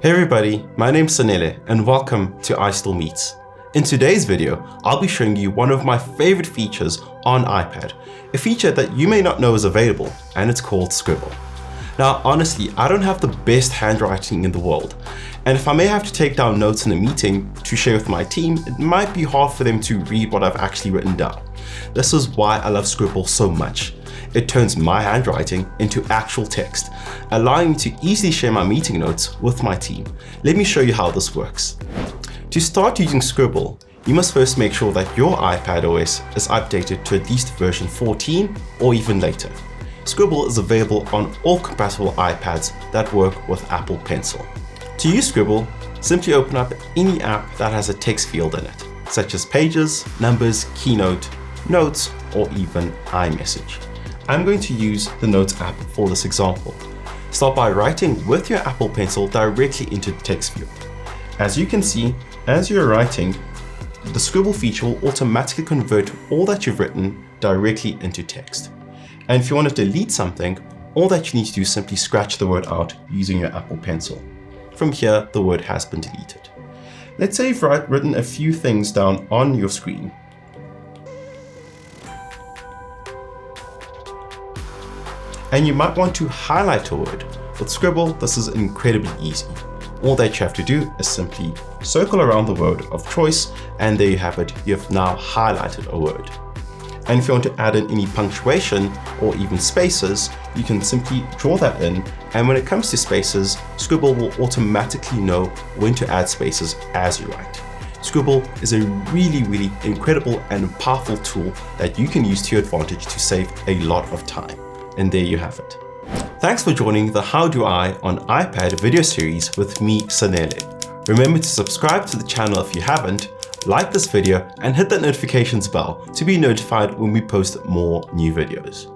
Hey everybody, my name's Sanele and welcome to I Still Meets. In today's video, I'll be showing you one of my favorite features on iPad, a feature that you may not know is available, and it's called Scribble. Now honestly, I don't have the best handwriting in the world, and if I may have to take down notes in a meeting to share with my team, it might be hard for them to read what I've actually written down. This is why I love Scribble so much. It turns my handwriting into actual text, allowing me to easily share my meeting notes with my team. Let me show you how this works. To start using Scribble, you must first make sure that your iPad OS is updated to at least version 14 or even later. Scribble is available on all compatible iPads that work with Apple Pencil. To use Scribble, simply open up any app that has a text field in it, such as Pages, Numbers, Keynote, Notes, or even iMessage. I'm going to use the Notes app for this example. Start by writing with your Apple Pencil directly into the text field. As you can see, as you're writing, the Scribble feature will automatically convert all that you've written directly into text. And if you want to delete something, all that you need to do is simply scratch the word out using your Apple Pencil. From here, the word has been deleted. Let's say you've written a few things down on your screen. And you might want to highlight a word. With Scribble, this is incredibly easy. All that you have to do is simply circle around the word of choice, and there you have it. You have now highlighted a word. And if you want to add in any punctuation or even spaces, you can simply draw that in. And when it comes to spaces, Scribble will automatically know when to add spaces as you write. Scribble is a really incredible and powerful tool that you can use to your advantage to save a lot of time. And there you have it. Thanks for joining the How Do I on iPad video series with me, Sanele. Remember to subscribe to the channel if you haven't, like this video, and hit that notifications bell to be notified when we post more new videos.